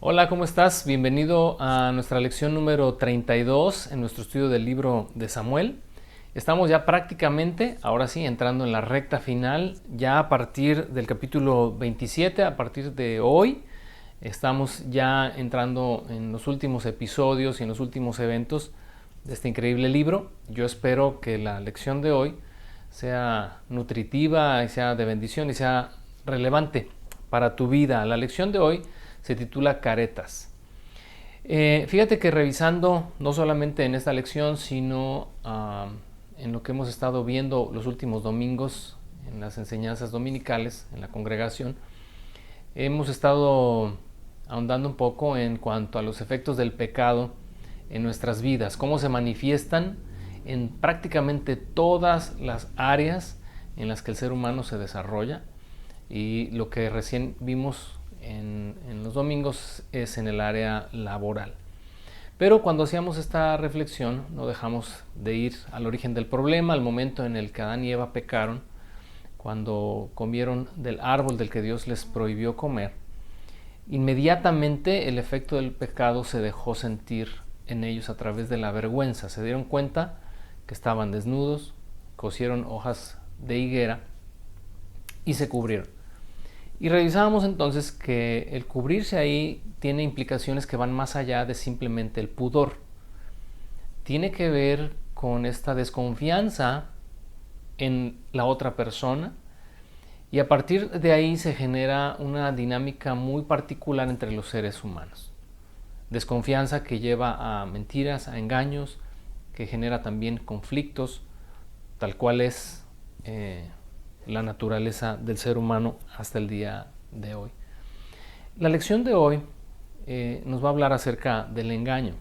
Hola, ¿cómo estás? Bienvenido a nuestra lección número 32 en nuestro estudio del libro de Samuel. Estamos ya prácticamente, ahora sí, entrando en la recta final, ya a partir del capítulo 27, a partir de hoy, estamos ya entrando en los últimos episodios y en los últimos eventos de este increíble libro. Yo espero que la lección de hoy sea nutritiva y sea de bendición y sea relevante para tu vida. La lección de hoy se titula Caretas. Fíjate que revisando no solamente en esta lección, sino en lo que hemos estado viendo los últimos domingos, en las enseñanzas dominicales, en la congregación, hemos estado ahondando un poco en cuanto a los efectos del pecado en nuestras vidas, cómo se manifiestan en prácticamente todas las áreas en las que el ser humano se desarrolla, y lo que recién vimos en los domingos es en el área laboral. Pero cuando hacíamos esta reflexión no dejamos de ir al origen del problema, al momento en el que Adán y Eva pecaron, cuando comieron del árbol del que Dios les prohibió comer. Inmediatamente el efecto del pecado se dejó sentir en ellos a través de la vergüenza. Se dieron cuenta que estaban desnudos, cosieron hojas de higuera y se cubrieron. Y revisábamos entonces que el cubrirse ahí tiene implicaciones que van más allá de simplemente el pudor. Tiene que ver con esta desconfianza en la otra persona, y a partir de ahí se genera una dinámica muy particular entre los seres humanos. Desconfianza que lleva a mentiras, a engaños, que genera también conflictos, tal cual es la naturaleza del ser humano hasta el día de hoy. La lección de hoy nos va a hablar acerca del engaño.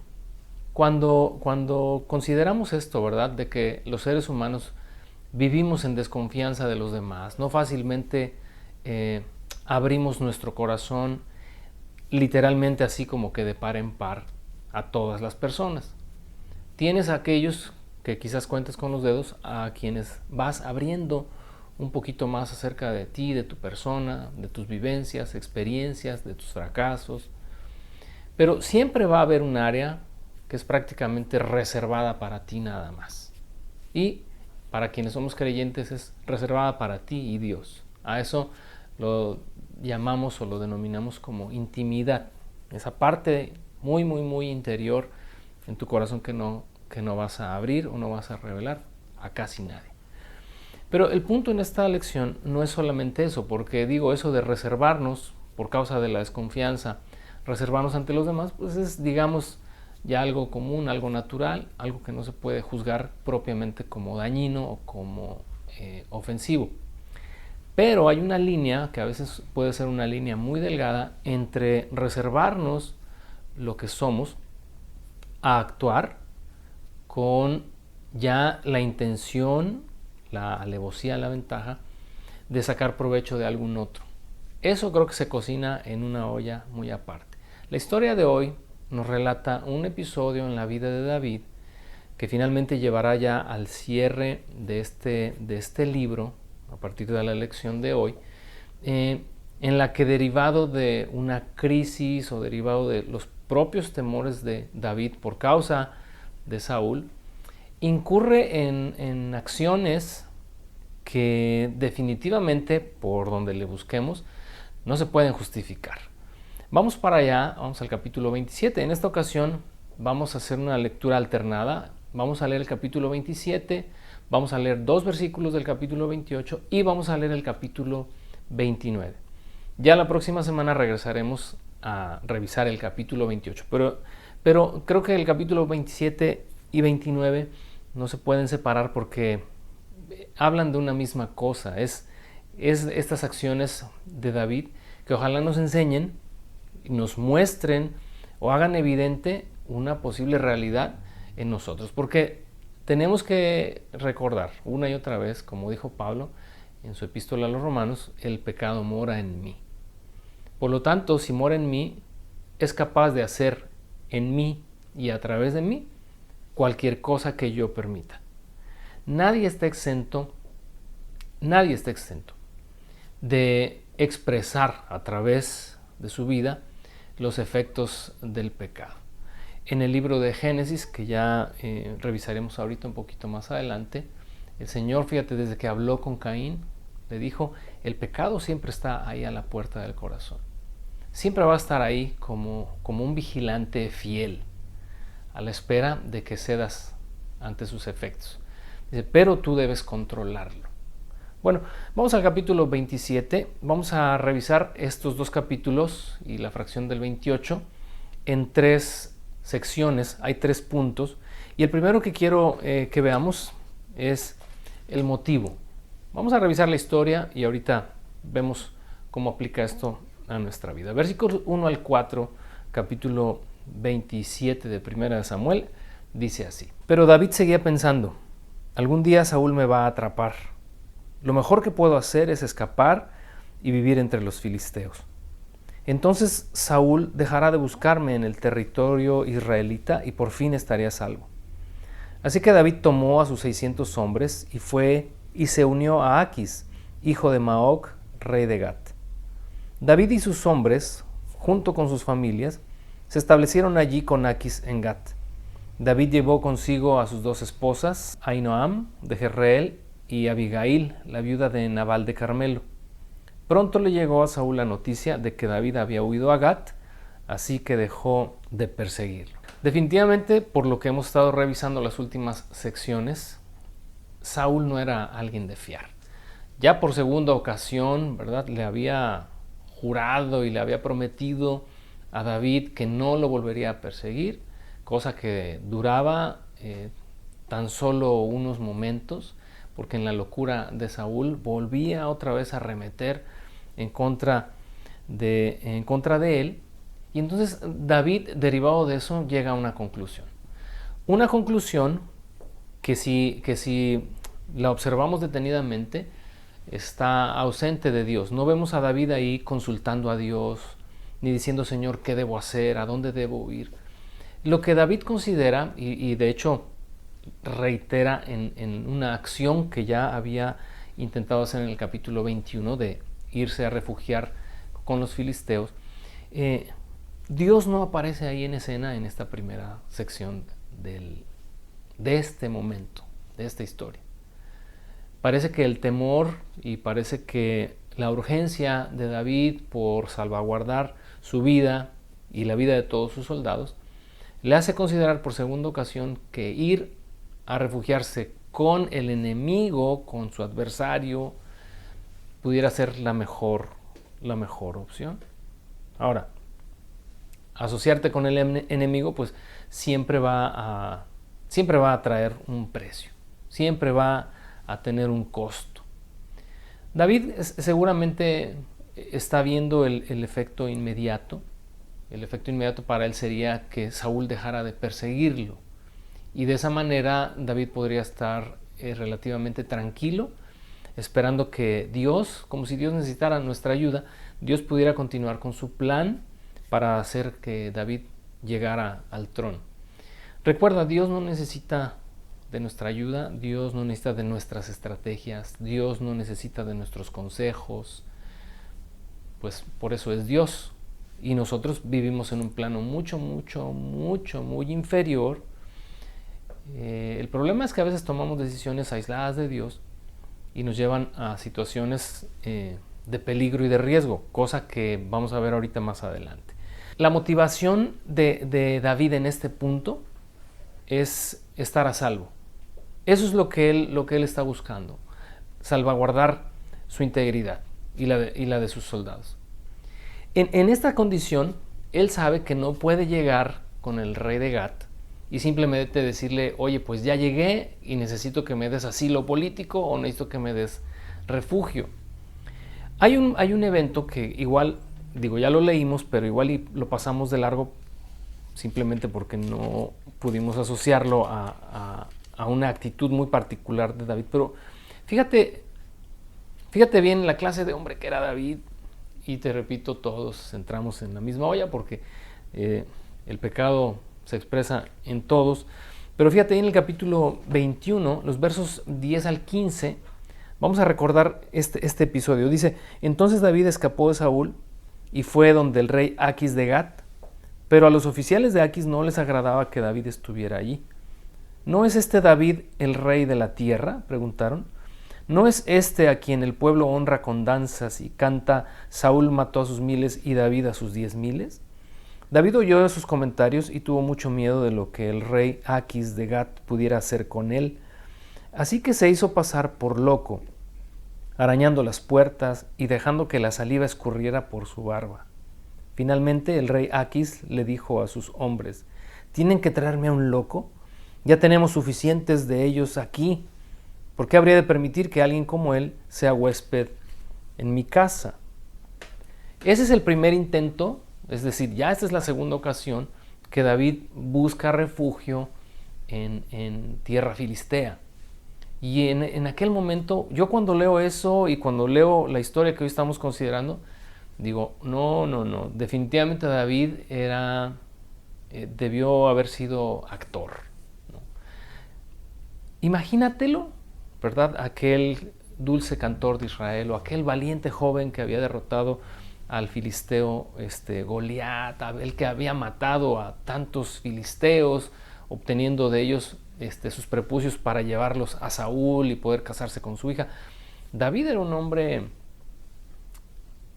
Cuando consideramos esto, ¿verdad?, de que los seres humanos vivimos en desconfianza de los demás, no fácilmente abrimos nuestro corazón literalmente así como que de par en par a todas las personas. Tienes a aquellos que quizás cuentes con los dedos, a quienes vas abriendo un poquito más acerca de ti, de tu persona, de tus vivencias, experiencias, de tus fracasos. Pero siempre va a haber un área que es prácticamente reservada para ti nada más. Y para quienes somos creyentes es reservada para ti y Dios. A eso lo llamamos o lo denominamos como intimidad. Esa parte muy, muy, muy interior en tu corazón que no vas a abrir o no vas a revelar a casi nadie. Pero el punto en esta lección no es solamente eso, porque digo eso de reservarnos por causa de la desconfianza, reservarnos ante los demás, pues es, digamos, ya algo común, algo natural, algo que no se puede juzgar propiamente como dañino o como ofensivo. Pero hay una línea que a veces puede ser una línea muy delgada entre reservarnos lo que somos a actuar con ya la intención, la alevosía, la ventaja de sacar provecho de algún otro. Eso creo que se cocina en una olla muy aparte. La historia de hoy nos relata un episodio en la vida de David que finalmente llevará ya al cierre de este libro a partir de la lección de hoy, en la que, derivado de una crisis o derivado de los propios temores de David por causa de Saúl, incurre en acciones que definitivamente, por donde le busquemos, no se pueden justificar. Vamos para allá, vamos al capítulo 27. En esta ocasión vamos a hacer una lectura alternada. Vamos a leer el capítulo 27, vamos a leer 2 versículos del capítulo 28 y vamos a leer el capítulo 29. Ya la próxima semana regresaremos a revisar el capítulo 28. Pero creo que el capítulo 27 y 29 no se pueden separar porque hablan de una misma cosa. Es estas acciones de David que ojalá nos enseñen, nos muestren o hagan evidente una posible realidad en nosotros. Porque tenemos que recordar una y otra vez, como dijo Pablo en su epístola a los Romanos, el pecado mora en mí. Por lo tanto, si mora en mí, es capaz de hacer en mí y a través de mí cualquier cosa que yo permita. Nadie está exento de expresar a través de su vida los efectos del pecado. En el libro de Génesis, que ya revisaremos ahorita un poquito más adelante, el Señor, fíjate, desde que habló con Caín, le dijo, el pecado siempre está ahí a la puerta del corazón. Siempre va a estar ahí como un vigilante fiel, a la espera de que cedas ante sus efectos. Dice, pero tú debes controlarlo. Bueno, vamos al capítulo 27. Vamos a revisar estos dos capítulos y la fracción del 28 en 3 secciones. Hay 3 puntos. Y el primero que quiero que veamos es el motivo. Vamos a revisar la historia y ahorita vemos cómo aplica esto a nuestra vida. Versículos 1 al 4, capítulo 27 de 1 Samuel, dice así. Pero David seguía pensando, algún día Saúl me va a atrapar. Lo mejor que puedo hacer es escapar y vivir entre los filisteos. Entonces Saúl dejará de buscarme en el territorio israelita y por fin estaré a salvo. Así que David tomó a sus 600 hombres y fue y se unió a Aquis, hijo de Maoc, rey de Gat. David y sus hombres, junto con sus familias, se establecieron allí con Aquis en Gat. David llevó consigo a sus 2 esposas, Ahinoam de Jezreel y Abigail, la viuda de Nabal de Carmelo. Pronto le llegó a Saúl la noticia de que David había huido a Gat, así que dejó de perseguirlo. Definitivamente, por lo que hemos estado revisando las últimas secciones, Saúl no era alguien de fiar. Ya por segunda ocasión, ¿verdad?, le había jurado y le había prometido a David que no lo volvería a perseguir, cosa que duraba tan solo unos momentos, porque en la locura de Saúl volvía otra vez a arremeter en contra de él. Y entonces David, derivado de eso, llega a una conclusión. Una conclusión que si la observamos detenidamente, está ausente de Dios. No vemos a David ahí consultando a Dios, ni diciendo, Señor, ¿qué debo hacer? ¿A dónde debo ir? Lo que David considera, y de hecho reitera en una acción que ya había intentado hacer en el capítulo 21, de irse a refugiar con los filisteos, Dios no aparece ahí en escena en esta primera sección de este momento, de esta historia. Parece que el temor y parece que la urgencia de David por salvaguardar su vida y la vida de todos sus soldados le hace considerar por segunda ocasión que ir a refugiarse con el enemigo, con su adversario, pudiera ser la mejor opción. Ahora, asociarte con el enemigo pues siempre va a traer un precio, siempre va a tener un costo. David seguramente está viendo el efecto inmediato. El efecto inmediato para él sería que Saúl dejara de perseguirlo. Y de esa manera David podría estar relativamente tranquilo, esperando que Dios, como si Dios necesitara nuestra ayuda, Dios pudiera continuar con su plan para hacer que David llegara al trono. Recuerda, Dios no necesita de nuestra ayuda, Dios no necesita de nuestras estrategias, Dios no necesita de nuestros consejos, pues por eso es Dios. Y nosotros vivimos en un plano muy inferior. El problema es que a veces tomamos decisiones aisladas de Dios y nos llevan a situaciones de peligro y de riesgo, cosa que vamos a ver ahorita más adelante. La motivación de David en este punto es estar a salvo. Eso es lo que él está buscando, salvaguardar su integridad y la de sus soldados. En esta condición, él sabe que no puede llegar con el rey de Gat y simplemente decirle, oye, pues ya llegué y necesito que me des asilo político o necesito que me des refugio. Hay un evento que igual, ya lo leímos, pero igual y lo pasamos de largo simplemente porque no pudimos asociarlo a una actitud muy particular de David. Pero fíjate bien la clase de hombre que era David. Y te repito, todos entramos en la misma olla porque el pecado se expresa en todos. Pero fíjate, en el capítulo 21, los versos 10 al 15, vamos a recordar este episodio. Dice, entonces David escapó de Saúl y fue donde el rey Aquis de Gat, Pero a los oficiales de Aquis no les agradaba que David estuviera allí. ¿No es este David el rey de la tierra?, preguntaron. ¿No es este a quien el pueblo honra con danzas y canta Saúl mató a sus miles y David a sus 10,000? David oyó sus comentarios y tuvo mucho miedo de lo que el rey Aquis de Gat pudiera hacer con él. Así que se hizo pasar por loco, arañando las puertas y dejando que la saliva escurriera por su barba. Finalmente el rey Aquis le dijo a sus hombres: ¿tienen que traerme a un loco? Ya tenemos suficientes de ellos aquí. ¿Por qué habría de permitir que alguien como él sea huésped en mi casa? Ese es el primer intento, es decir, ya esta es la segunda ocasión que David busca refugio en tierra filistea. Y en aquel momento, yo cuando leo eso y cuando leo la historia que hoy estamos considerando, digo, no, definitivamente David debió haber sido actor, ¿no? Imagínatelo, ¿verdad? Aquel dulce cantor de Israel o aquel valiente joven que había derrotado al filisteo Goliat, el que había matado a tantos filisteos, obteniendo de ellos sus prepucios para llevarlos a Saúl y poder casarse con su hija. David era un hombre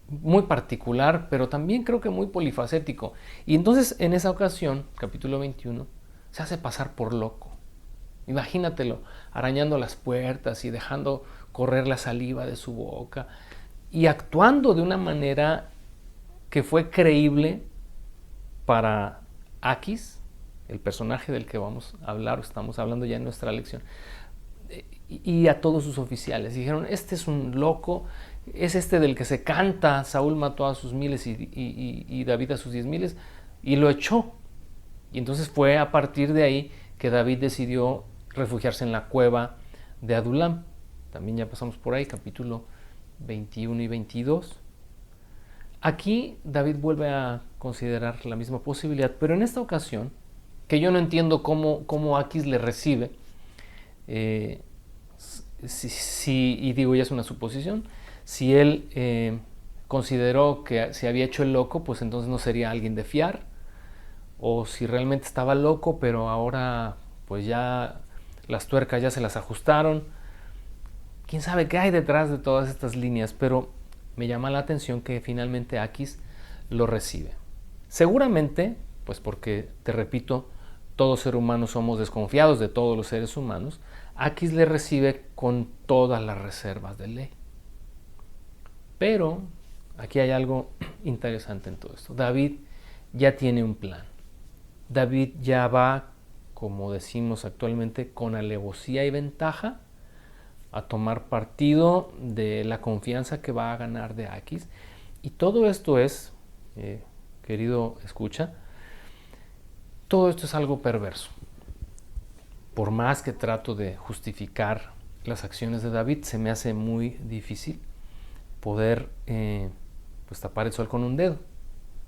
muy particular, pero también creo que muy polifacético. Y entonces en esa ocasión, capítulo 21, se hace pasar por loco. Imagínatelo, arañando las puertas y dejando correr la saliva de su boca y actuando de una manera que fue creíble para Aquis, el personaje del que vamos a hablar, o estamos hablando ya en nuestra lección, y a todos sus oficiales. Dijeron, este es un loco, es este del que se canta, Saúl mató a sus miles y David a sus 10,000, y lo echó. Y entonces fue a partir de ahí que David decidió refugiarse en la cueva de Adulam. También ya pasamos por ahí, capítulo 21 y 22. Aquí David vuelve a considerar la misma posibilidad, pero en esta ocasión, que yo no entiendo cómo Aquis le recibe, y digo, ya es una suposición, si él consideró que se había hecho el loco, pues entonces no sería alguien de fiar, o si realmente estaba loco, pero ahora pues ya las tuercas ya se las ajustaron. Quién sabe qué hay detrás de todas estas líneas, pero me llama la atención que finalmente Aquis lo recibe. Seguramente, pues porque, te repito, todo ser humano somos desconfiados de todos los seres humanos, Aquis le recibe con todas las reservas de ley. Pero aquí hay algo interesante en todo esto. David ya tiene un plan. David ya va, como decimos actualmente, con alevosía y ventaja a tomar partido de la confianza que va a ganar de Aquis. Y todo esto es, querido escucha, todo esto es algo perverso. Por más que trato de justificar las acciones de David, se me hace muy difícil poder pues tapar el sol con un dedo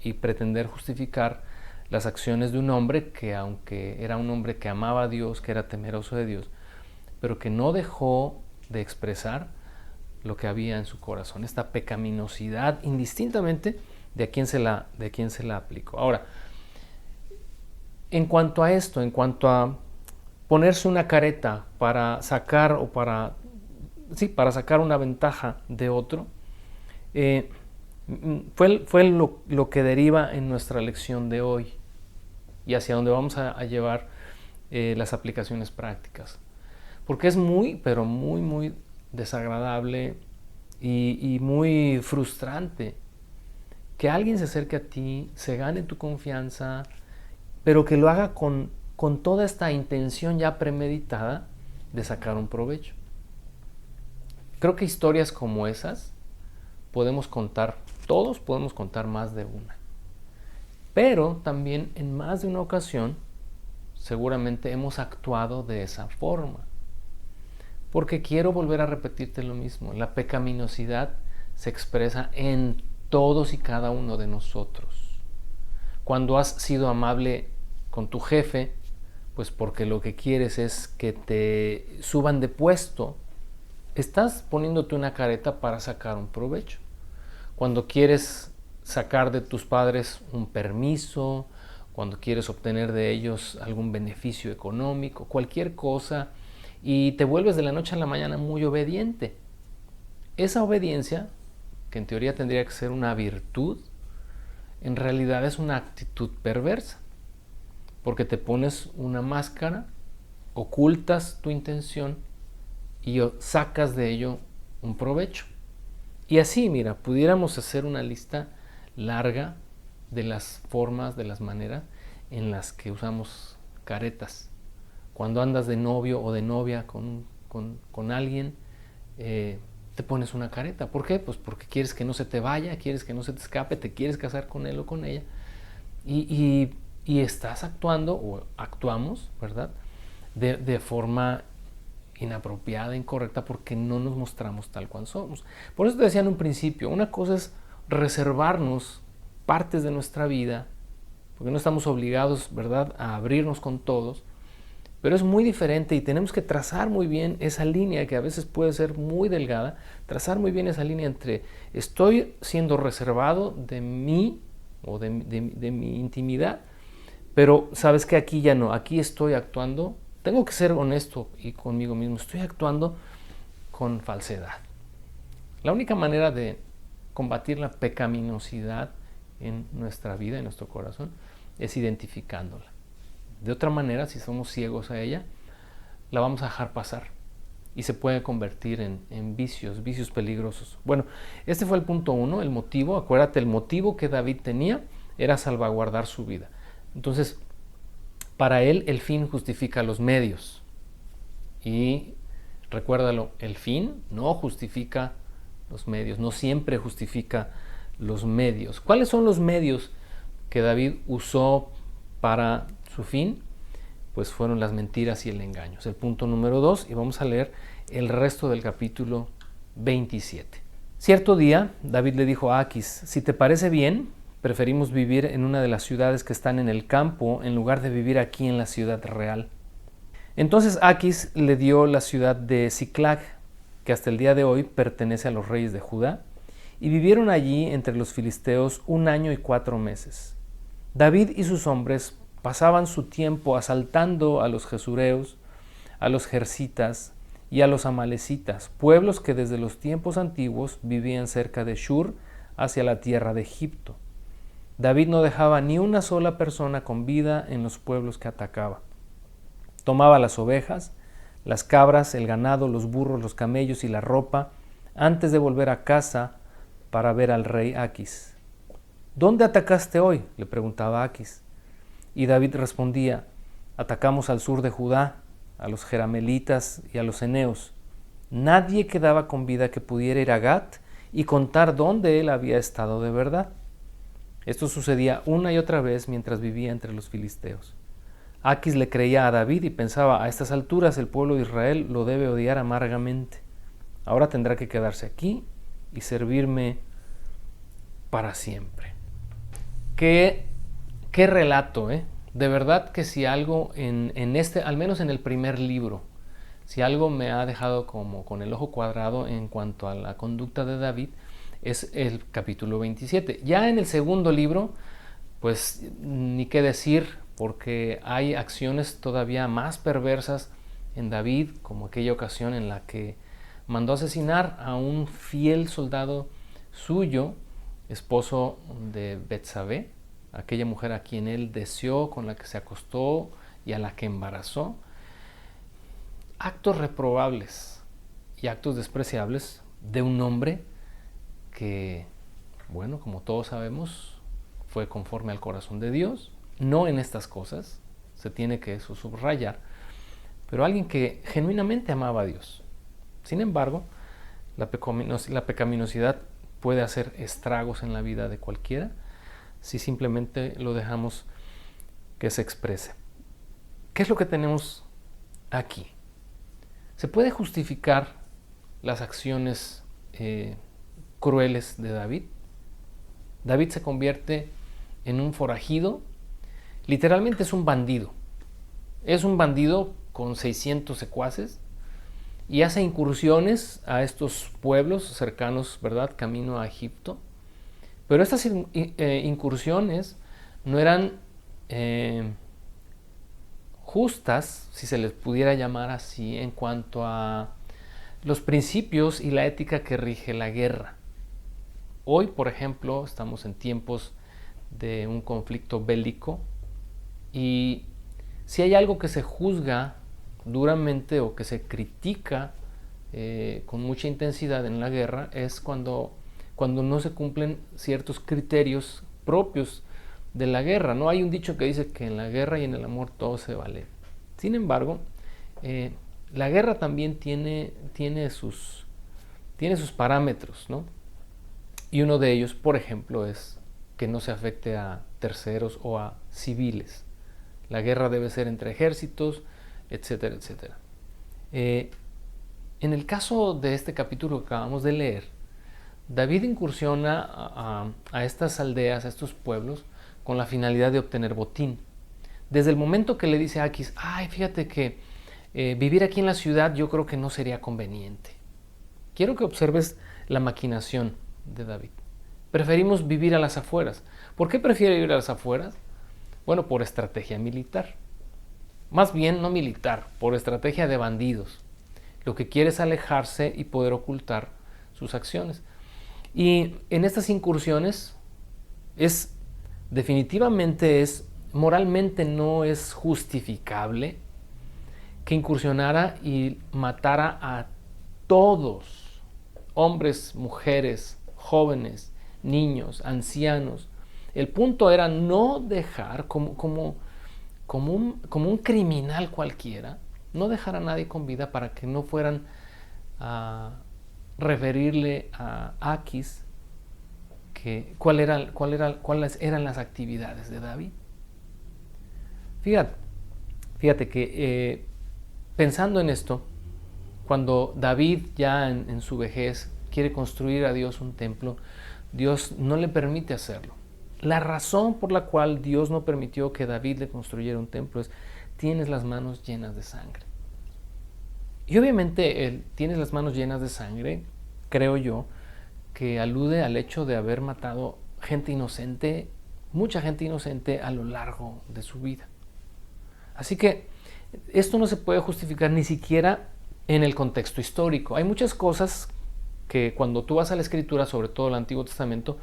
y pretender justificar las acciones de un hombre que, aunque era un hombre que amaba a Dios, que era temeroso de Dios, pero que no dejó de expresar lo que había en su corazón, esta pecaminosidad, indistintamente de a quién se la aplicó. Ahora, en cuanto a esto, en cuanto a ponerse una careta para sacar para sacar una ventaja de otro, fue lo que deriva en nuestra lección de hoy y hacia donde vamos a llevar las aplicaciones prácticas. Porque es muy, pero muy, muy desagradable y muy frustrante que alguien se acerque a ti, se gane tu confianza, pero que lo haga con toda esta intención ya premeditada de sacar un provecho. Creo que historias como esas todos podemos contar más de una. Pero también en más de una ocasión seguramente hemos actuado de esa forma. Porque quiero volver a repetirte lo mismo. La pecaminosidad se expresa en todos y cada uno de nosotros. Cuando has sido amable con tu jefe, pues porque lo que quieres es que te suban de puesto, estás poniéndote una careta para sacar un provecho. Cuando quieres sacar de tus padres un permiso cuando quieres obtener de ellos algún beneficio económico, cualquier cosa, y te vuelves de la noche a la mañana muy obediente. Esa obediencia, que en teoría tendría que ser una virtud, en realidad es una actitud perversa, porque te pones una máscara, ocultas tu intención y sacas de ello un provecho. Y así, mira, pudiéramos hacer una lista larga de las formas, de las maneras en las que usamos caretas. Cuando andas de novio o de novia con alguien, te pones una careta. ¿Por qué? Pues porque quieres que no se te vaya, quieres que no se te escape, te quieres casar con él o con ella. Y estás actuando, o actuamos, ¿verdad? De forma inapropiada, incorrecta, porque no nos mostramos tal cual somos. Por eso te decía en un principio, una cosa es reservarnos partes de nuestra vida, porque no estamos obligados, ¿verdad?, a abrirnos con todos, pero es muy diferente y tenemos que trazar muy bien esa línea, que a veces puede ser muy delgada, trazar muy bien esa línea entre estoy siendo reservado de mí o de mi intimidad, pero sabes que aquí ya no, aquí estoy actuando. Tengo que ser honesto y conmigo mismo. Estoy actuando con falsedad. La única manera de combatir la pecaminosidad en nuestra vida, en nuestro corazón, es identificándola. De otra manera, si somos ciegos a ella, la vamos a dejar pasar y se puede convertir en vicios peligrosos. Bueno, este fue el punto 1, el motivo. Acuérdate, el motivo que David tenía era salvaguardar su vida. Entonces, para él el fin justifica los medios. Y recuérdalo, el fin no justifica los medios, no siempre justifica los medios. ¿Cuáles son los medios que David usó para su fin? Pues fueron las mentiras y el engaño. Es el punto número 2 y vamos a leer el resto del capítulo 27. Cierto día, David le dijo a Aquis: si te parece bien, preferimos vivir en una de las ciudades que están en el campo en lugar de vivir aquí en la ciudad real. Entonces Aquis le dio la ciudad de Siclag, que hasta el día de hoy pertenece a los reyes de Judá, y vivieron allí entre los filisteos 1 año y 4 meses. David y sus hombres pasaban su tiempo asaltando a los gesureos, a los jersitas y a los amalecitas, pueblos que desde los tiempos antiguos vivían cerca de Shur, hacia la tierra de Egipto. David no dejaba ni una sola persona con vida en los pueblos que atacaba. Tomaba las ovejas, las cabras, el ganado, los burros, los camellos y la ropa antes de volver a casa para ver al rey Aquis. ¿Dónde atacaste hoy?, le preguntaba Aquis. Y David respondía: atacamos al sur de Judá, a los jeramelitas y a los eneos. Nadie quedaba con vida que pudiera ir a Gat y contar dónde él había estado de verdad. Esto sucedía una y otra vez mientras vivía entre los filisteos. Aquis le creía a David y pensaba: a estas alturas el pueblo de Israel lo debe odiar amargamente. Ahora tendrá que quedarse aquí y servirme para siempre. Qué relato, ¿eh? De verdad que si algo en este, al menos en el primer libro, si algo me ha dejado como con el ojo cuadrado en cuanto a la conducta de David, es el capítulo 27. Ya en el segundo libro, pues ni qué decir, porque hay acciones todavía más perversas en David, como aquella ocasión en la que mandó asesinar a un fiel soldado suyo, esposo de Betsabé, aquella mujer a quien él deseó, con la que se acostó y a la que embarazó. Actos reprobables y actos despreciables de un hombre que, bueno, como todos sabemos, fue conforme al corazón de Dios, no en estas cosas, se tiene que eso subrayar, pero alguien que genuinamente amaba a Dios. Sin embargo, la pecaminosidad puede hacer estragos en la vida de cualquiera si simplemente lo dejamos que se exprese. ¿Qué es lo que tenemos aquí? ¿Se puede justificar las acciones crueles de David? David se convierte en un forajido, literalmente es un bandido. Es un bandido con 600 secuaces y hace incursiones a estos pueblos cercanos, ¿verdad?, camino a Egipto. Pero estas incursiones no eran eh, justas, si se les pudiera llamar así, en cuanto a los principios y la ética que rige la guerra. Hoy, por ejemplo, estamos en tiempos de un conflicto bélico y si hay algo que se juzga duramente o que se critica con mucha intensidad en la guerra es cuando no se cumplen ciertos criterios propios de la guerra. No hay un dicho que dice que en la guerra y en el amor todo se vale. Sin embargo, la guerra también tiene sus parámetros, ¿no? Y uno de ellos, por ejemplo, es que no se afecte a terceros o a civiles. La guerra debe ser entre ejércitos, etcétera, etcétera. En el caso de este capítulo que acabamos de leer, David incursiona a estas aldeas, a estos pueblos, con la finalidad de obtener botín. Desde el momento que le dice a Aquis, ay, fíjate que vivir aquí en la ciudad yo creo que no sería conveniente. Quiero que observes la maquinación de David. Preferimos vivir a las afueras. ¿Por qué prefiere vivir a las afueras? Bueno, por estrategia militar. Más bien no militar, por estrategia de bandidos. Lo que quiere es alejarse y poder ocultar sus acciones. Y en estas incursiones definitivamente moralmente no es justificable que incursionara y matara a todos, hombres, mujeres, jóvenes, niños, ancianos. El punto era no dejar, como un criminal cualquiera, no dejar a nadie con vida para que no fueran a referirle a Aquis cuáles eran las actividades de David. Fíjate que pensando en esto, cuando David ya en su vejez quiere construir a Dios un templo, Dios no le permite hacerlo. La razón por la cual Dios no permitió que David le construyera un templo es: tienes las manos llenas de sangre. Y obviamente tienes las manos llenas de sangre, creo yo, que alude al hecho de haber matado gente inocente, mucha gente inocente a lo largo de su vida. Así que esto no se puede justificar ni siquiera en el contexto histórico. Hay muchas cosas que cuando tú vas a la Escritura, sobre todo el Antiguo Testamento,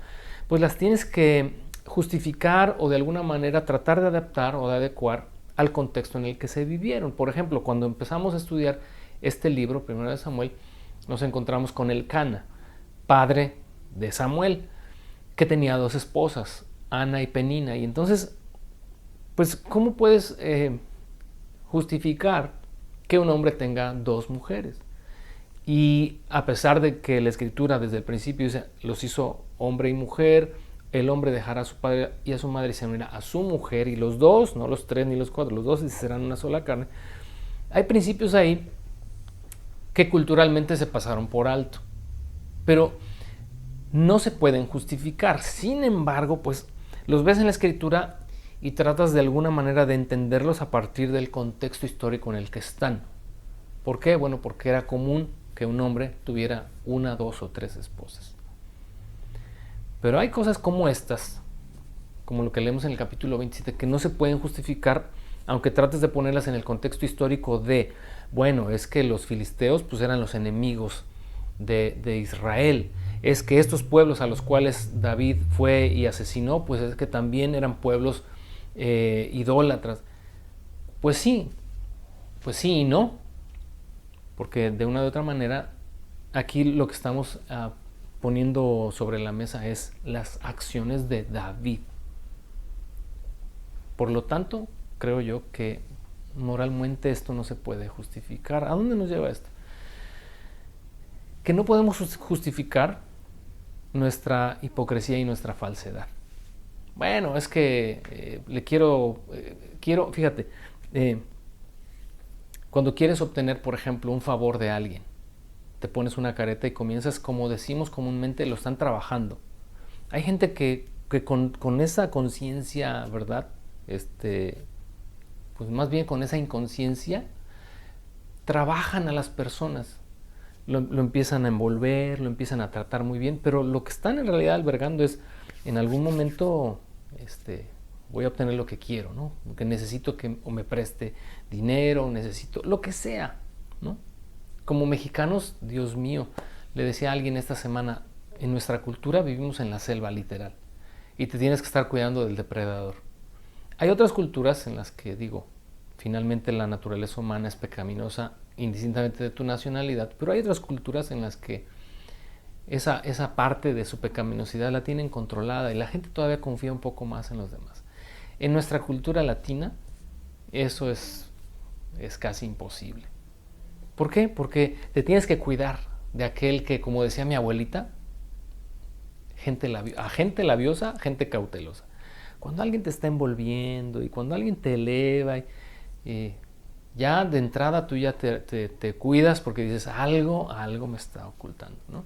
pues las tienes que justificar o de alguna manera tratar de adaptar o de adecuar al contexto en el que se vivieron. Por ejemplo, cuando empezamos a estudiar este libro, 1 Samuel, nos encontramos con Elcana, padre de Samuel, que tenía 2 esposas, Ana y Penina. Y entonces, pues, ¿cómo puedes justificar que un hombre tenga 2 mujeres? Y a pesar de que la Escritura desde el principio dice, los hizo hombre y mujer, el hombre dejará a su padre y a su madre y se unirá a su mujer, y los 2, no los 3 ni los 4, los 2 serán una sola carne. Hay principios ahí que culturalmente se pasaron por alto, pero no se pueden justificar. Sin embargo, pues los ves en la Escritura y tratas de alguna manera de entenderlos a partir del contexto histórico en el que están. ¿Por qué? Bueno, porque era común que un hombre tuviera 1, 2 o 3 esposas. Pero hay cosas como estas, como lo que leemos en el capítulo 27, que no se pueden justificar, aunque trates de ponerlas en el contexto histórico de, bueno, es que los filisteos pues eran los enemigos de Israel. Es que estos pueblos a los cuales David fue y asesinó, pues es que también eran pueblos idólatras. Pues sí y no. Porque de una u otra manera, aquí lo que estamos poniendo sobre la mesa es las acciones de David. Por lo tanto, creo yo que moralmente esto no se puede justificar. ¿A dónde nos lleva esto? Que no podemos justificar nuestra hipocresía y nuestra falsedad. Bueno, es que fíjate, cuando quieres obtener, por ejemplo, un favor de alguien, te pones una careta y comienzas, como decimos comúnmente, lo están trabajando. Hay gente que con esa conciencia, ¿verdad? Pues más bien con esa inconsciencia, trabajan a las personas. Lo empiezan a envolver, lo empiezan a tratar muy bien, pero lo que están en realidad albergando es, en algún momento, voy a obtener lo que quiero, ¿no? Que necesito que o me preste dinero, necesito lo que sea, ¿no? Como mexicanos, Dios mío, le decía a alguien esta semana, en nuestra cultura vivimos en la selva literal y te tienes que estar cuidando del depredador. Hay otras culturas en las que digo, finalmente la naturaleza humana es pecaminosa indistintamente de tu nacionalidad, pero hay otras culturas en las que esa parte de su pecaminosidad la tienen controlada y la gente todavía confía un poco más en los demás. En nuestra cultura latina eso es casi imposible. ¿Por qué? Porque te tienes que cuidar de aquel que, como decía mi abuelita, gente labiosa, gente cautelosa. Cuando alguien te está envolviendo y cuando alguien te eleva, ya de entrada tú ya te cuidas porque dices, algo me está ocultando, ¿no?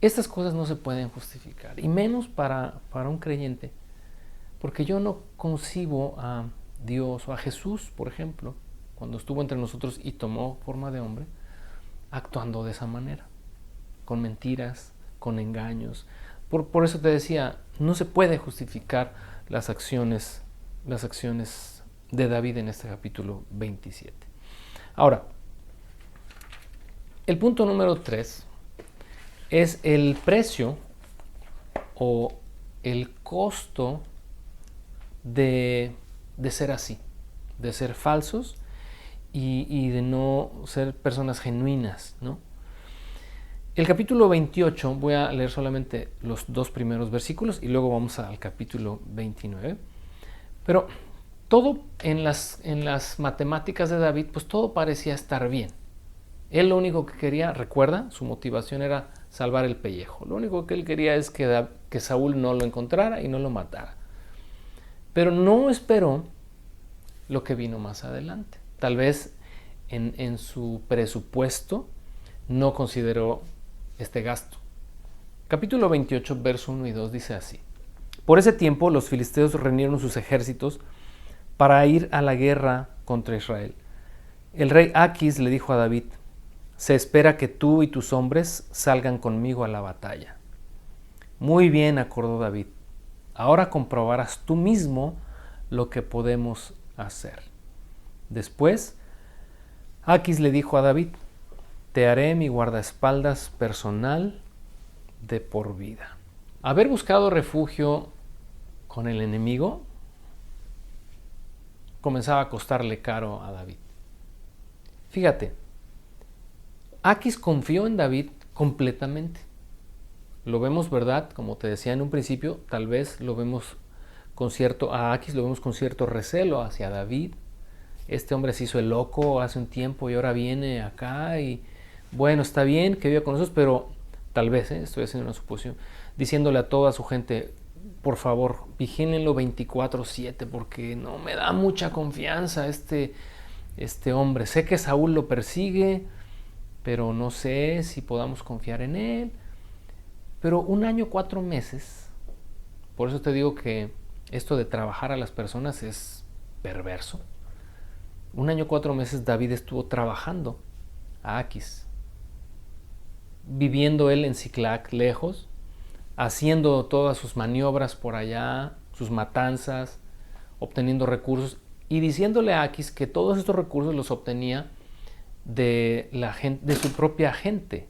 Estas cosas no se pueden justificar, y menos para un creyente, porque yo no concibo a Dios o a Jesús, por ejemplo, cuando estuvo entre nosotros y tomó forma de hombre, actuando de esa manera, con mentiras, con engaños. Por eso te decía, no se puede justificar las acciones de David en este capítulo 27. Ahora, el punto número 3 es el precio o el costo de ser así, de ser falsos y de no ser personas genuinas, ¿no? El capítulo 28, voy a leer solamente los 2 primeros versículos y luego vamos al capítulo 29. Pero todo en las matemáticas de David, pues todo parecía estar bien. Él lo único que quería, recuerda, su motivación era salvar el pellejo. Lo único que él quería es que Saúl no lo encontrara y no lo matara. Pero no esperó lo que vino más adelante. Tal vez en su presupuesto no consideró este gasto. Capítulo 28, verso 1 y 2 dice así. Por ese tiempo los filisteos reunieron sus ejércitos para ir a la guerra contra Israel. El rey Aquis le dijo a David, se espera que tú y tus hombres salgan conmigo a la batalla. Muy bien, acordó David. Ahora comprobarás tú mismo lo que podemos hacer. Después, Aquis le dijo a David, te haré mi guardaespaldas personal de por vida. Haber buscado refugio con el enemigo comenzaba a costarle caro a David. Fíjate, Aquis confió en David completamente. Lo vemos, ¿verdad? Como te decía en un principio, tal vez lo vemos a Aquis lo vemos con cierto recelo hacia David. Este hombre se hizo el loco hace un tiempo y ahora viene acá y bueno, está bien que viva con nosotros, pero tal vez, estoy haciendo una suposición, diciéndole a toda su gente, por favor, vigílenlo 24/7 porque no me da mucha confianza este hombre. Sé que Saúl lo persigue, pero no sé si podamos confiar en él. Pero 1 año 4 meses, por eso te digo que esto de trabajar a las personas es perverso. 1 año 4 meses David estuvo trabajando a Aquis, viviendo él en Siclac lejos, haciendo todas sus maniobras por allá, sus matanzas, obteniendo recursos y diciéndole a Aquis que todos estos recursos los obtenía de su propia gente.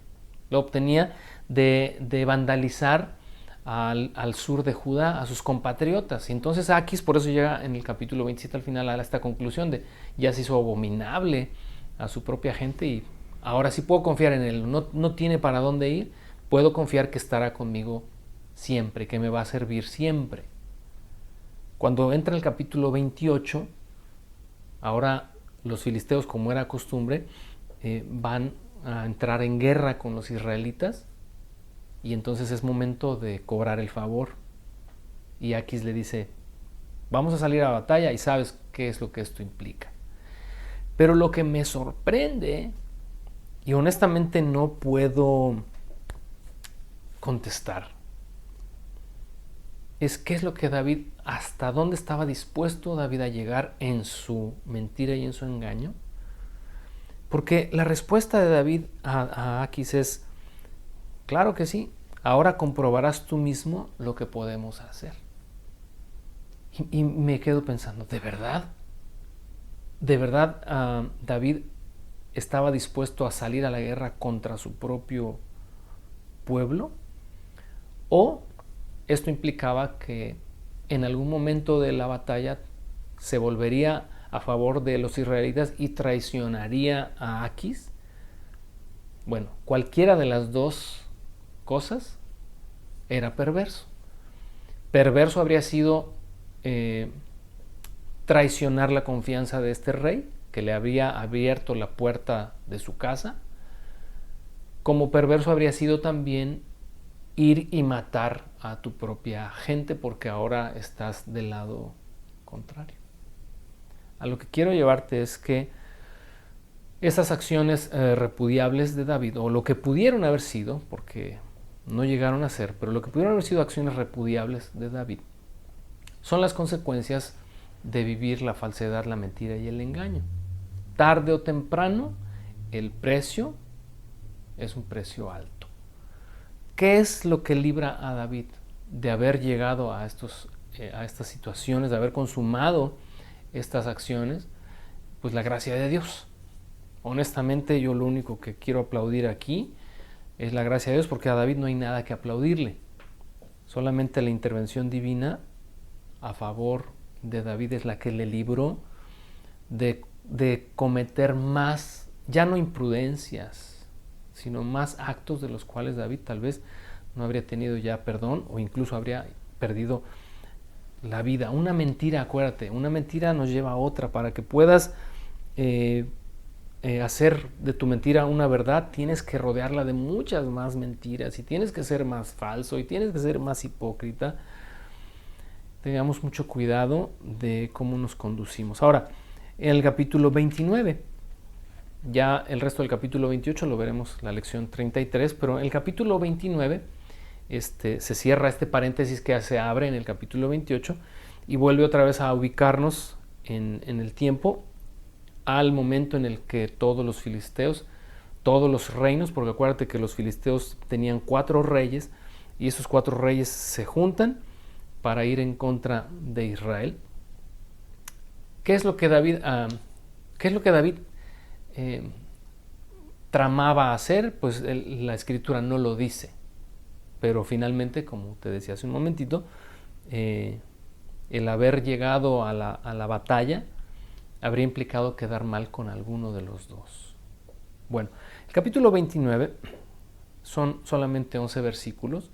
Lo obtenía de vandalizar al sur de Judá, a sus compatriotas. Y entonces Aquis, por eso llega en el capítulo 27 al final a esta conclusión de ya se hizo abominable a su propia gente y ahora sí puedo confiar en él. No tiene para dónde ir, puedo confiar que estará conmigo siempre, que me va a servir siempre. Cuando entra el capítulo 28, ahora los filisteos, como era costumbre, van a entrar en guerra con los israelitas y entonces es momento de cobrar el favor. Y Aquis le dice, vamos a salir a la batalla y sabes qué es lo que esto implica. Pero lo que me sorprende, y honestamente no puedo contestar, es qué es lo que David, hasta dónde estaba dispuesto David a llegar en su mentira y en su engaño. Porque la respuesta de David a Aquis es, claro que sí, ahora comprobarás tú mismo lo que podemos hacer. Y me quedo pensando, ¿de verdad? ¿De verdad David estaba dispuesto a salir a la guerra contra su propio pueblo? ¿O esto implicaba que en algún momento de la batalla se volvería a favor de los israelitas y traicionaría a Aquis? Bueno, cualquiera de las dos cosas era perverso. Perverso habría sido traicionar la confianza de este rey, que le había abierto la puerta de su casa. Como perverso habría sido también ir y matar a tu propia gente, porque ahora estás del lado contrario. A lo que quiero llevarte es que esas acciones repudiables de David, o lo que pudieron haber sido, porque no llegaron a ser, pero lo que pudieron haber sido acciones repudiables de David, son las consecuencias de vivir la falsedad, la mentira y el engaño. Tarde o temprano, el precio es un precio alto. ¿Qué es lo que libra a David de haber llegado a estas situaciones, de haber consumado estas acciones? Pues la gracia de Dios. Honestamente, yo lo único que quiero aplaudir aquí es la gracia de Dios, porque a David no hay nada que aplaudirle. Solamente la intervención divina a favor de David es la que le libró de cometer más, ya no imprudencias, sino más actos de los cuales David tal vez no habría tenido ya perdón, o incluso habría perdido la vida. Una mentira, acuérdate, una mentira nos lleva a otra. Para que puedas hacer de tu mentira una verdad, tienes que rodearla de muchas más mentiras, y tienes que ser más falso, y tienes que ser más hipócrita. Tengamos mucho cuidado de cómo nos conducimos. Ahora, en el capítulo 29, ya el resto del capítulo 28 lo veremos la lección 33, pero en el capítulo 29 se cierra este paréntesis que se abre en el capítulo 28 y vuelve otra vez a ubicarnos en el tiempo, al momento en el que todos los filisteos, todos los reinos, porque acuérdate que los filisteos tenían 4 reyes, y esos 4 reyes se juntan para ir en contra de Israel. ¿Qué es lo que David tramaba hacer? Pues la escritura no lo dice, pero finalmente, como te decía hace un momentito, el haber llegado a la batalla habría implicado quedar mal con alguno de los dos. Bueno, el capítulo 29 son solamente 11 versículos.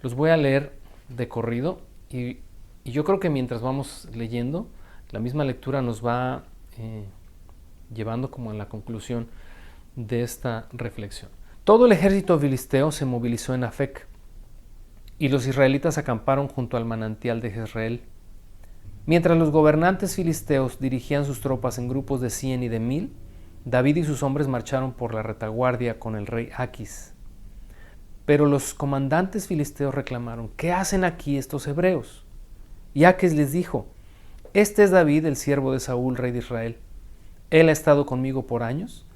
Los voy a leer de corrido, y yo creo que mientras vamos leyendo, la misma lectura nos va llevando como a la conclusión de esta reflexión. Todo el ejército filisteo se movilizó en Afec, y los israelitas acamparon junto al manantial de Jezreel. Mientras los gobernantes filisteos dirigían sus tropas en grupos de 100 y de 1000, David y sus hombres marcharon por la retaguardia con el rey Aquis. Pero los comandantes filisteos reclamaron: ¿qué hacen aquí estos hebreos? Y Aquis les dijo: este es David, el siervo de Saúl, rey de Israel. Él ha estado conmigo por años,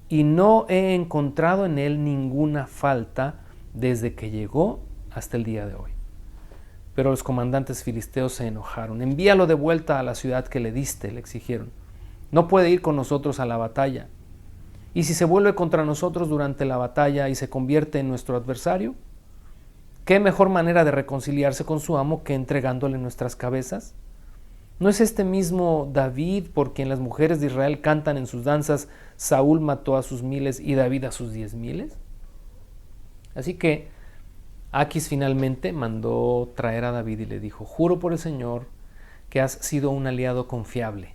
y no he encontrado en él ninguna falta desde que llegó hasta el día de hoy. Pero los comandantes filisteos se enojaron. Envíalo de vuelta a la ciudad que le diste, le exigieron. No puede ir con nosotros a la batalla. ¿Y si se vuelve contra nosotros durante la batalla y se convierte en nuestro adversario? ¿Qué mejor manera de reconciliarse con su amo que entregándole nuestras cabezas? ¿No es este mismo David por quien las mujeres de Israel cantan en sus danzas: Saúl mató a sus 1000 y David a sus 10,000? Así que Aquis finalmente mandó traer a David y le dijo: juro por el Señor que has sido un aliado confiable.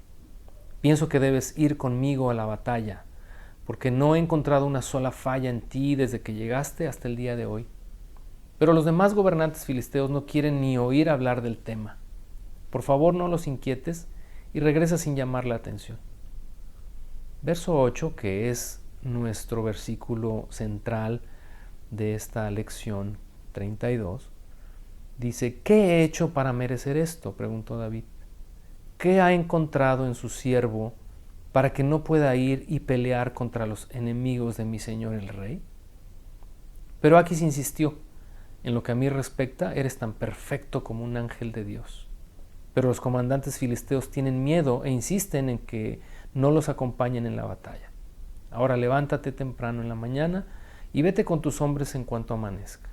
Pienso que debes ir conmigo a la batalla, porque no he encontrado una sola falla en ti desde que llegaste hasta el día de hoy. Pero los demás gobernantes filisteos no quieren ni oír hablar del tema. Por favor, no los inquietes y regresa sin llamar la atención. Verso 8, que es nuestro versículo central de esta lección 32, dice: ¿qué he hecho para merecer esto?, preguntó David. ¿Qué ha encontrado en su siervo para que no pueda ir y pelear contra los enemigos de mi señor el rey? Pero Aquis insistió: en lo que a mí respecta, eres tan perfecto como un ángel de Dios. Pero los comandantes filisteos tienen miedo e insisten en que no los acompañen en la batalla. Ahora levántate temprano en la mañana y vete con tus hombres en cuanto amanezca.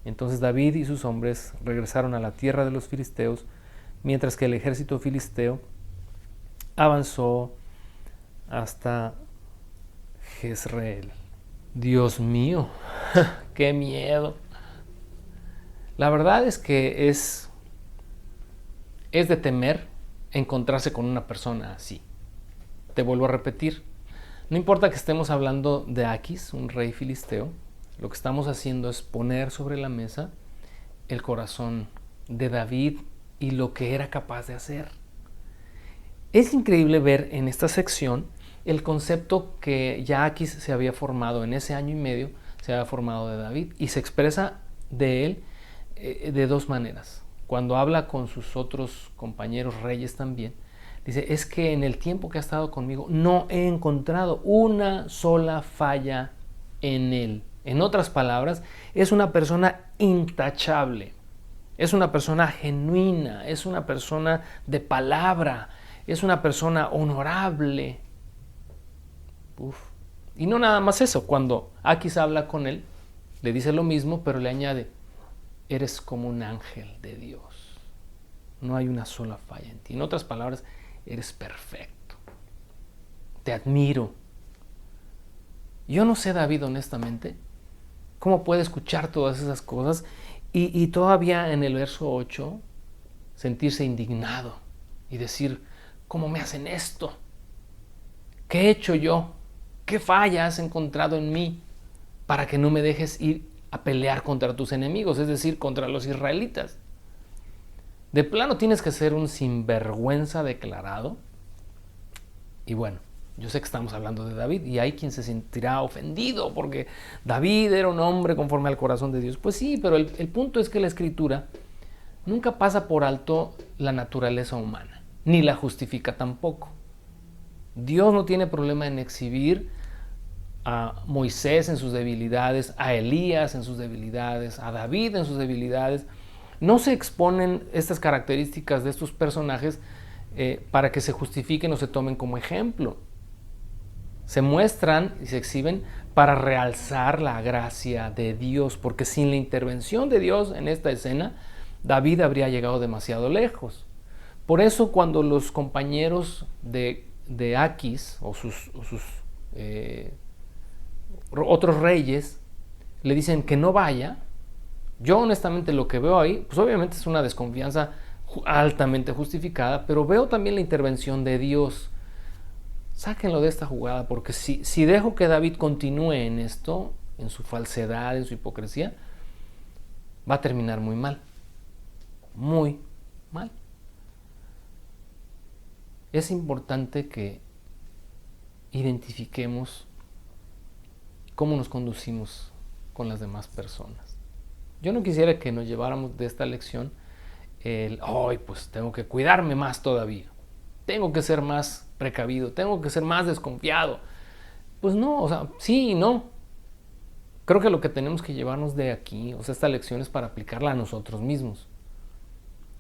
Entonces David y sus hombres regresaron a la tierra de los filisteos, mientras que el ejército filisteo avanzó hasta Jezreel. Dios mío, qué miedo. La verdad es que es de temer encontrarse con una persona así. Te vuelvo a repetir, no importa que estemos hablando de Aquis, un rey filisteo, lo que estamos haciendo es poner sobre la mesa el corazón de David y lo que era capaz de hacer. Es increíble ver en esta sección el concepto que ya Aquis se había formado en ese año y medio, se había formado de David, y se expresa de él de dos maneras. Cuando habla con sus otros compañeros reyes también, dice, es que en el tiempo que ha estado conmigo no he encontrado una sola falla en él. En otras palabras, es una persona intachable, es una persona genuina, es una persona de palabra, es una persona honorable. Uf. Y no nada más eso, cuando Aquis habla con él, le dice lo mismo, pero le añade, eres como un ángel de Dios. No hay una sola falla en ti. En otras palabras, eres perfecto. Te admiro. Yo no sé, David, honestamente, cómo puede escuchar todas esas cosas y todavía en el verso 8 sentirse indignado y decir, ¿cómo me hacen esto? ¿Qué he hecho yo? ¿Qué falla has encontrado en mí para que no me dejes ir a pelear contra tus enemigos, es decir, contra los israelitas? De plano tienes que ser un sinvergüenza declarado. Y bueno, yo sé que estamos hablando de David y hay quien se sentirá ofendido porque David era un hombre conforme al corazón de Dios. Pues sí, pero el punto es que la Escritura nunca pasa por alto la naturaleza humana, ni la justifica tampoco. Dios no tiene problema en exhibir a Moisés en sus debilidades, a Elías en sus debilidades, a David en sus debilidades. No se exponen estas características de estos personajes para que se justifiquen o se tomen como ejemplo. Se muestran y se exhiben para realzar la gracia de Dios, porque sin la intervención de Dios en esta escena, David habría llegado demasiado lejos. Por eso cuando los compañeros de Aquis o sus otros reyes le dicen que no vaya, yo honestamente lo que veo ahí, pues obviamente es una desconfianza altamente justificada, pero veo también la intervención de Dios. Sáquenlo de esta jugada, porque si dejo que David continúe en esto, en su falsedad, en su hipocresía, va a terminar muy mal. Muy mal. Es importante que identifiquemos cómo nos conducimos con las demás personas. Yo no quisiera que nos lleváramos de esta lección pues tengo que cuidarme más todavía, tengo que ser más precavido, tengo que ser más desconfiado. Pues no, o sea, sí y no. Creo que lo que tenemos que llevarnos de aquí, o sea, esta lección es para aplicarla a nosotros mismos,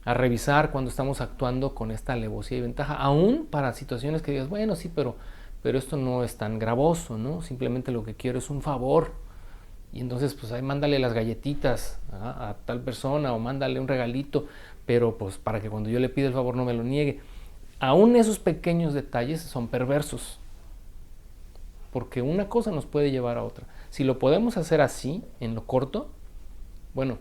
a revisar cuando estamos actuando con esta alevosía y ventaja, aún para situaciones que digas, bueno, sí, pero esto no es tan gravoso, ¿no? Simplemente lo que quiero es un favor. Y entonces, pues ahí mándale las galletitas a tal persona o mándale un regalito, pero pues para que cuando yo le pida el favor no me lo niegue. Aún esos pequeños detalles son perversos, porque una cosa nos puede llevar a otra. Si lo podemos hacer así, en lo corto, bueno,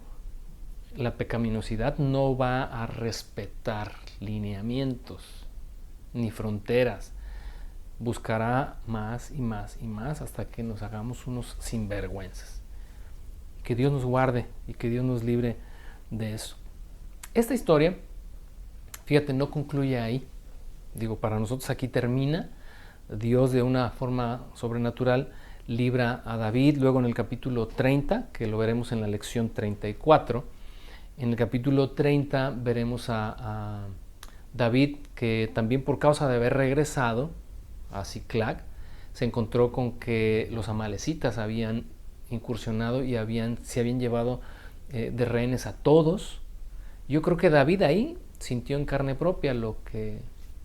la pecaminosidad no va a respetar lineamientos ni fronteras. Buscará más y más y más hasta que nos hagamos unos sinvergüenzas. Que Dios nos guarde y que Dios nos libre de eso. Esta historia, fíjate, no concluye ahí. Digo, para nosotros aquí termina. Dios de una forma sobrenatural libra a David. Luego en el capítulo 30, que lo veremos en la lección 34, en el capítulo 30 veremos a David que también por causa de haber regresado a Ziklag, se encontró con que los amalecitas habían incursionado y se habían llevado de rehenes a todos. Yo creo que David ahí sintió en carne propia lo que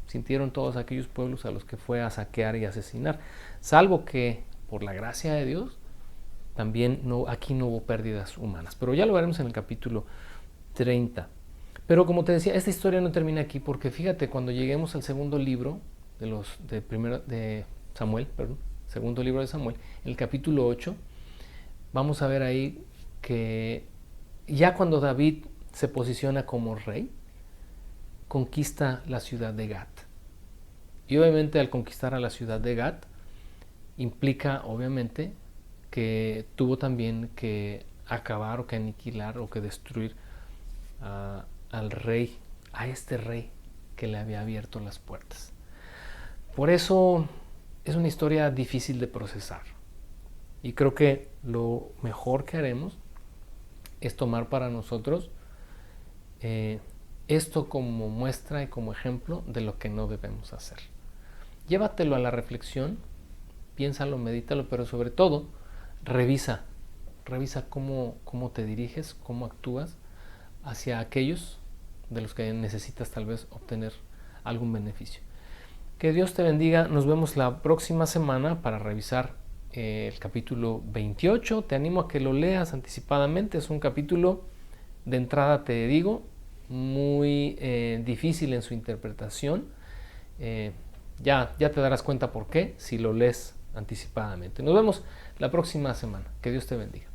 sintieron todos aquellos pueblos a los que fue a saquear y asesinar, salvo que por la gracia de Dios también aquí no hubo pérdidas humanas, pero ya lo veremos en el capítulo 30. Pero como te decía, esta historia no termina aquí, porque fíjate, cuando lleguemos al segundo libro de Samuel, segundo libro de Samuel, el capítulo 8, vamos a ver ahí que ya cuando David se posiciona como rey, conquista la ciudad de Gat. Y obviamente al conquistar a la ciudad de Gat, implica obviamente que tuvo también que acabar o que aniquilar o que destruir al rey, a este rey que le había abierto las puertas. Por eso es una historia difícil de procesar. Y creo que lo mejor que haremos es tomar para nosotros esto como muestra y como ejemplo de lo que no debemos hacer. Llévatelo a la reflexión, piénsalo, medítalo, pero sobre todo revisa cómo te diriges, cómo actúas hacia aquellos de los que necesitas tal vez obtener algún beneficio. Que Dios te bendiga. Nos vemos la próxima semana para revisar el capítulo 28. Te animo a que lo leas anticipadamente. Es un capítulo, de entrada te digo, muy difícil en su interpretación. Ya te darás cuenta por qué si lo lees anticipadamente. Nos vemos la próxima semana. Que Dios te bendiga.